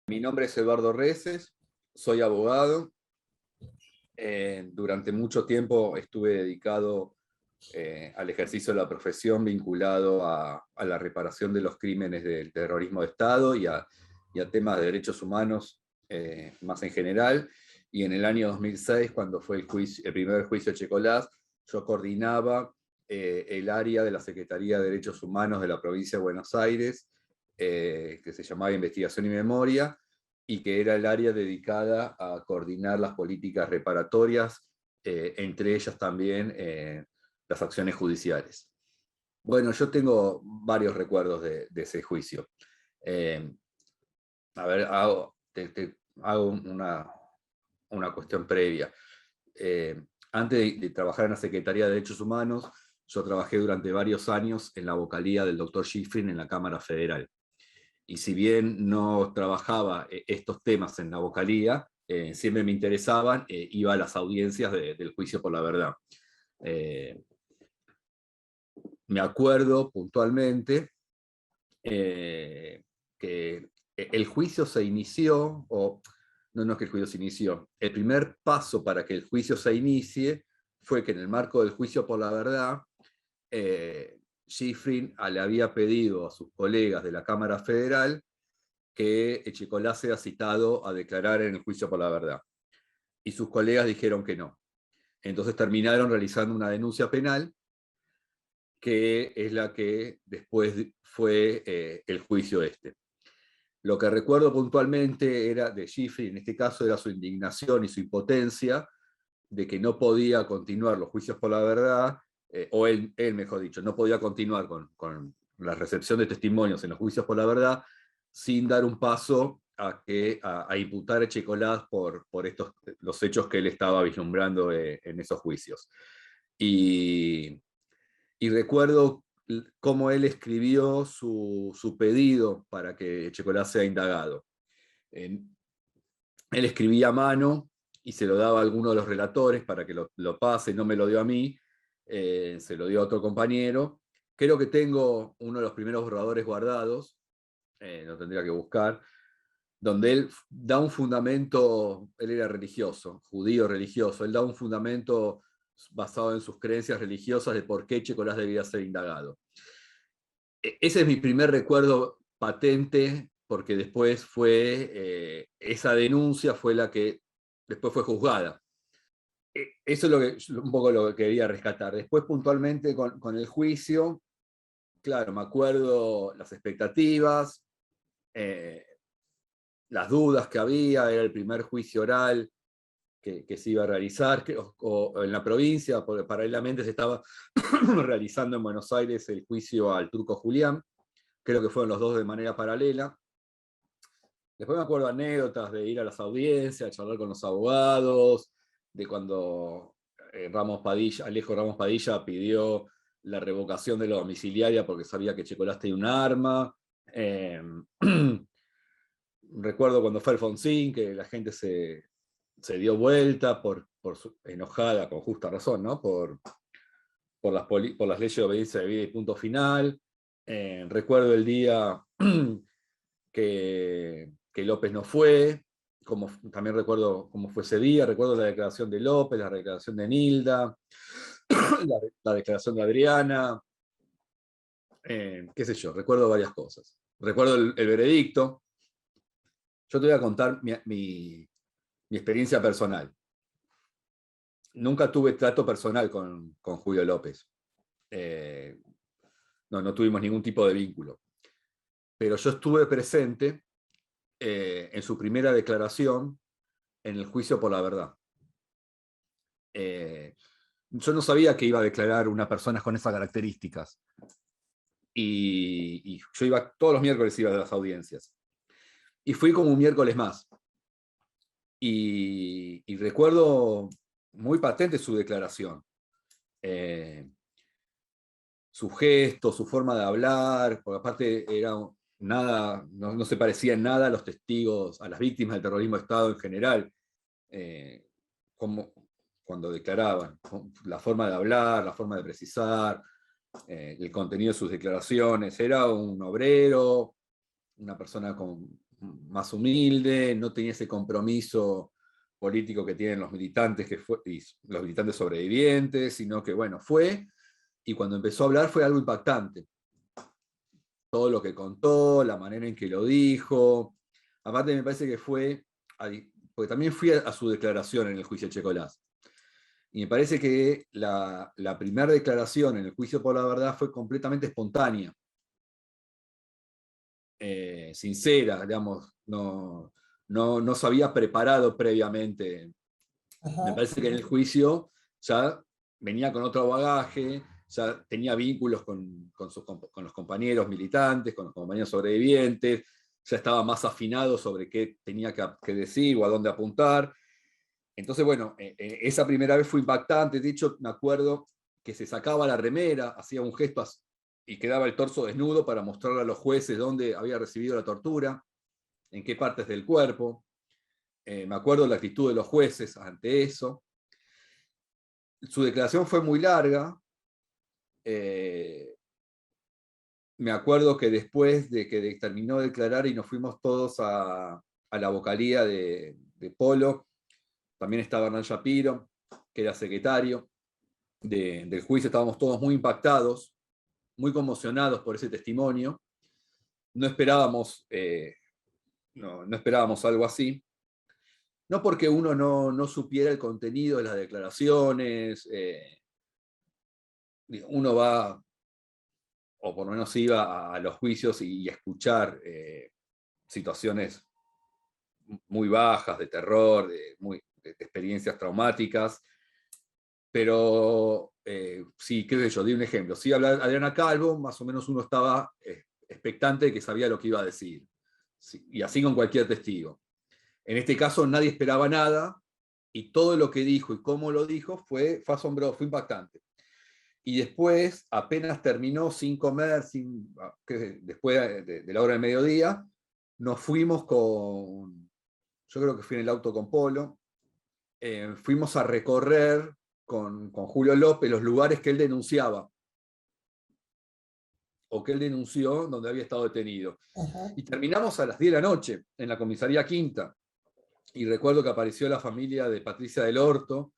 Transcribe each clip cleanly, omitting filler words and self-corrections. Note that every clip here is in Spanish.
Mi nombre es Eduardo Reces, soy abogado. Durante mucho tiempo estuve dedicado al ejercicio de la profesión vinculado a la reparación de los crímenes del terrorismo de Estado y a temas de derechos humanos más en general. Y en el año 2006, cuando fue el primer juicio de Checolás, yo coordinaba el área de la Secretaría de Derechos Humanos de la provincia de Buenos Aires, que se llamaba Investigación y Memoria, y que era el área dedicada a coordinar las políticas reparatorias, entre ellas también las acciones judiciales. Bueno, yo tengo varios recuerdos de ese juicio. Eh, a ver, te hago una cuestión previa. Antes de trabajar en la Secretaría de Derechos Humanos, yo trabajé durante varios años en la vocalía del doctor Schifrin en la Cámara Federal. Y si bien no trabajaba estos temas en la vocalía, siempre me interesaban, iba a las audiencias del juicio por la verdad. Me acuerdo puntualmente que el juicio se inició, o no es que el juicio se inició, el primer paso para que el juicio se inicie fue que en el marco del juicio por la verdad, Schifrin le había pedido a sus colegas de la Cámara Federal que Echecolás sea citado a declarar en el juicio por la verdad. Y sus colegas dijeron que no. Entonces terminaron realizando una denuncia penal, que es la que después fue el juicio este. Lo que recuerdo puntualmente era de Schifrin, en este caso era su indignación y su impotencia de que no podía continuar los juicios por la verdad, o él mejor dicho, no podía continuar con la recepción de testimonios en los juicios por la verdad sin dar un paso a imputar a Echecolás por los hechos que él estaba vislumbrando en esos juicios. Y, y recuerdo cómo él escribió su pedido para que Echecolás sea indagado. Él escribía a mano y se lo daba a alguno de los relatores para que lo pase, no me lo dio a mí, se lo dio a otro compañero. Creo que tengo uno de los primeros borradores guardados, lo tendría que buscar, donde él da un fundamento, él era religioso, judío religioso, él da un fundamento basado en sus creencias religiosas de por qué Echecolás debía ser indagado. Ese es mi primer recuerdo patente, porque después esa denuncia fue la que después fue juzgada. Eso es un poco lo que quería rescatar. Después puntualmente con el juicio, claro, me acuerdo las expectativas, las dudas que había, era el primer juicio oral que se iba a realizar, o en la provincia, porque paralelamente se estaba realizando en Buenos Aires el juicio al Turco Julián. Creo que fueron los dos de manera paralela. Después me acuerdo anécdotas de ir a las audiencias, charlar con los abogados, de cuando Alejo Ramos Padilla pidió la revocación de la domiciliaria porque sabía que Echecolás tenía un arma. Recuerdo cuando fue Alfonsín, que la gente se dio vuelta enojada, con justa razón, ¿no? Por las leyes de obediencia de vida y punto final. Recuerdo el día que López no fue, también recuerdo cómo fue ese día, recuerdo la declaración de López, la declaración de Nilda, la declaración de Adriana, qué sé yo, recuerdo varias cosas. Recuerdo el veredicto. Yo te voy a contar mi experiencia personal. Nunca tuve trato personal con Julio López. No tuvimos ningún tipo de vínculo. Pero yo estuve presente en su primera declaración en el juicio por la verdad. Yo no sabía que iba a declarar una persona con esas características. Y yo iba todos los miércoles, iba a las audiencias. Y fui como un miércoles más. Y recuerdo muy patente su declaración. Su gesto, su forma de hablar, porque aparte era nada, no se parecía en nada a los testigos, a las víctimas del terrorismo de Estado en general, como cuando declaraban, la forma de hablar, la forma de precisar, el contenido de sus declaraciones. Era un obrero, una persona más humilde, no tenía ese compromiso político que tienen los militantes, y los militantes sobrevivientes, sino que, bueno, fue, y cuando empezó a hablar fue algo impactante. Todo lo que contó, la manera en que lo dijo. Aparte me parece que fue, porque también fui a su declaración en el juicio de Checolás. Y me parece que la primera declaración en el juicio por la verdad fue completamente espontánea, sincera, digamos, no se había preparado previamente. Me Ajá. parece que en el juicio ya venía con otro bagaje, ya tenía vínculos con los compañeros militantes, con los compañeros sobrevivientes, ya estaba más afinado sobre qué tenía que decir o a dónde apuntar. Entonces, bueno, esa primera vez fue impactante. De hecho, me acuerdo que se sacaba la remera, hacía un gesto y quedaba el torso desnudo para mostrarle a los jueces dónde había recibido la tortura, en qué partes del cuerpo. Me acuerdo la actitud de los jueces ante eso. Su declaración fue muy larga. Me acuerdo que después de que terminó de declarar y nos fuimos todos a la vocalía de Polo, también estaba Hernán Shapiro, que era secretario del juicio. Estábamos todos muy impactados, muy conmocionados por ese testimonio. No esperábamos, no esperábamos algo así. No porque uno no supiera el contenido de las declaraciones, uno va, o por lo menos iba a los juicios y escuchar situaciones muy bajas, de terror, de experiencias traumáticas, pero sí, qué sé yo, di un ejemplo. Sí, hablar Adriana Calvo, más o menos uno estaba expectante de que sabía lo que iba a decir. Sí, y así con cualquier testigo. En este caso nadie esperaba nada, y todo lo que dijo y cómo lo dijo fue asombroso, fue impactante. Y después, apenas terminó, sin comer, después de la hora del mediodía, nos fuimos yo creo que fui en el auto con Polo, fuimos a recorrer con Julio López los lugares que él denunciaba, o que él denunció donde había estado detenido. Ajá. Y terminamos a las 10 de la noche en la comisaría Quinta. Y recuerdo que apareció la familia de Patricia del Horto,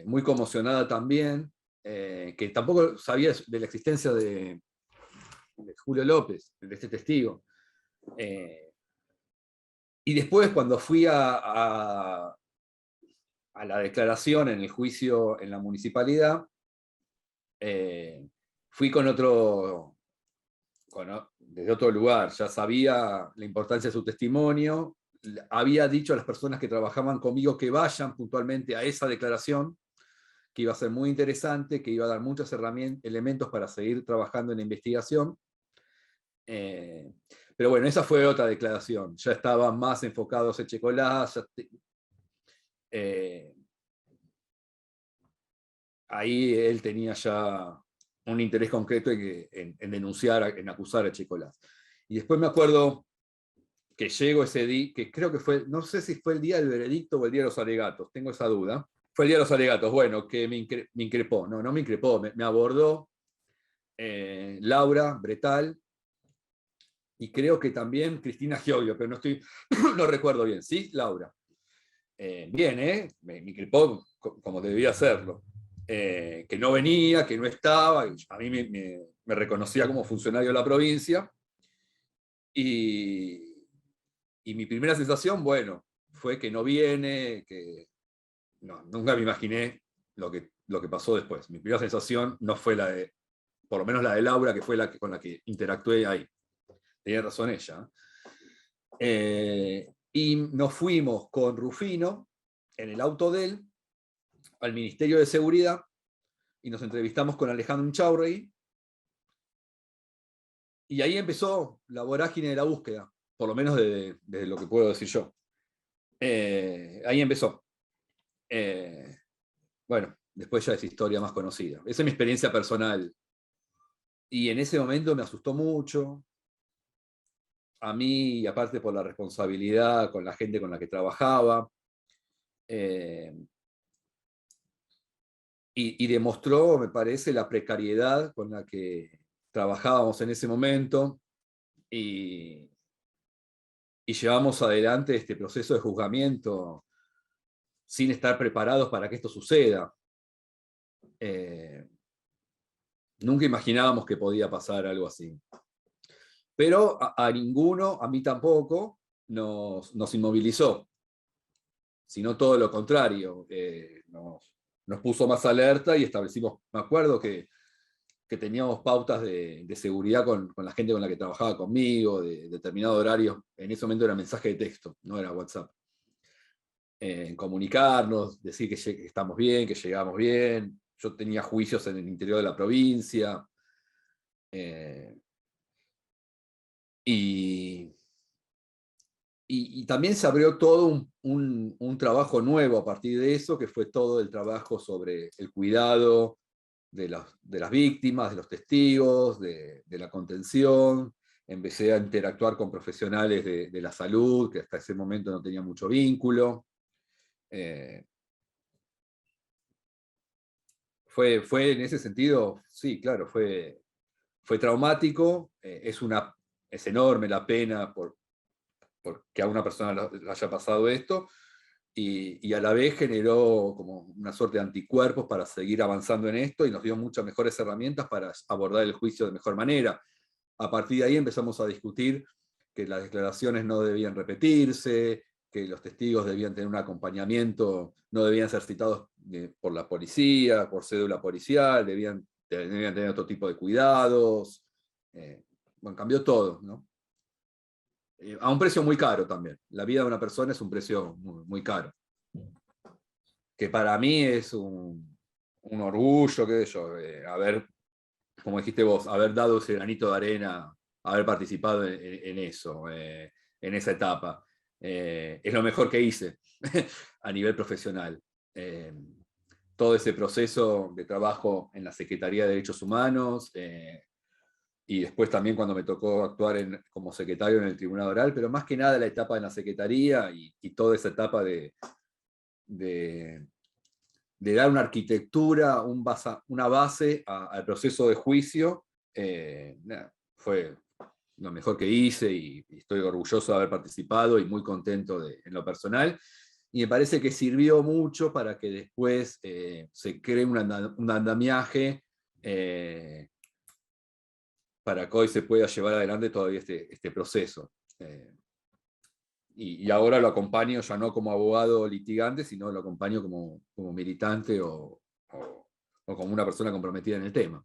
muy conmocionada también, que tampoco sabía de la existencia de Julio López, de este testigo. Y después, cuando fui a la declaración en el juicio en la municipalidad, fui desde otro lugar. Ya sabía la importancia de su testimonio, había dicho a las personas que trabajaban conmigo que vayan puntualmente a esa declaración, que iba a ser muy interesante, que iba a dar muchos elementos para seguir trabajando en la investigación. Pero bueno, esa fue otra declaración. Ya estaban más enfocados en Checolás. Ahí él tenía ya un interés concreto en denunciar, en acusar a Checolás. Y después me acuerdo que llego ese día, que creo que fue, no sé si fue el día del veredicto o el día de los alegatos, tengo esa duda. Fue el día de los alegatos, bueno, que me increpó, no me increpó, me abordó Laura Bretal, y creo que también Cristina Giolio, pero no recuerdo bien. ¿Sí, Laura? Bien, me increpó como debía hacerlo. Que no venía, que no estaba, a mí me reconocía como funcionario de la provincia, y mi primera sensación, bueno, fue que no viene, que nunca me imaginé lo que pasó después. Mi primera sensación no fue por lo menos la de Laura, que fue con la que interactué ahí. Tenía razón ella. Y nos fuimos con Rufino en el auto de él al Ministerio de Seguridad y nos entrevistamos con Alejandro Inchaurrey, y ahí empezó la vorágine de la búsqueda, por lo menos desde lo que puedo decir yo. Ahí empezó. Bueno, después ya es historia más conocida. Esa es mi experiencia personal. Y en ese momento me asustó mucho, a mí, y aparte por la responsabilidad con la gente con la que trabajaba. Eh, y demostró, me parece, la precariedad con la que trabajábamos en ese momento, y y llevamos adelante este proceso de juzgamiento sin estar preparados para que esto suceda. Nunca imaginábamos que podía pasar algo así. Pero a ninguno, a mí tampoco, nos inmovilizó, sino todo lo contrario. Nos puso más alerta y establecimos, me acuerdo que teníamos pautas de seguridad con la gente con la que trabajaba conmigo, de determinado horario. En ese momento era mensaje de texto, no era WhatsApp. En comunicarnos, decir que estamos bien, que llegamos bien. Yo tenía juicios en el interior de la provincia. Y también se abrió todo un trabajo nuevo a partir de eso, que fue todo el trabajo sobre el cuidado de las víctimas, de los testigos, de la contención. Empecé a interactuar con profesionales de la salud, que hasta ese momento no tenía mucho vínculo. Fue en ese sentido, sí, claro, fue traumático. Es enorme la pena porque a una persona le haya pasado esto, y a la vez generó como una suerte de anticuerpos para seguir avanzando en esto, y nos dio muchas mejores herramientas para abordar el juicio de mejor manera. A partir de ahí empezamos a discutir que las declaraciones no debían repetirse, que los testigos debían tener un acompañamiento, no debían ser citados por la policía, por cédula policial, debían tener otro tipo de cuidados. Bueno, cambió todo, ¿no? A un precio muy caro también. La vida de una persona es un precio muy, muy caro. Que para mí es un orgullo, qué sé yo, haber, como dijiste vos, haber dado ese granito de arena, haber participado en eso, en esa etapa. Es lo mejor que hice a nivel profesional. Todo ese proceso de trabajo en la Secretaría de Derechos Humanos, y después también cuando me tocó actuar como secretario en el Tribunal Oral, pero más que nada la etapa en la Secretaría y toda esa etapa de dar una arquitectura, una base al proceso de juicio. Fue lo mejor que hice, y estoy orgulloso de haber participado y muy contento en lo personal. Y me parece que sirvió mucho para que después se cree un andamiaje para que hoy se pueda llevar adelante todavía este proceso. Y ahora lo acompaño ya no como abogado litigante, sino lo acompaño como militante o como una persona comprometida en el tema.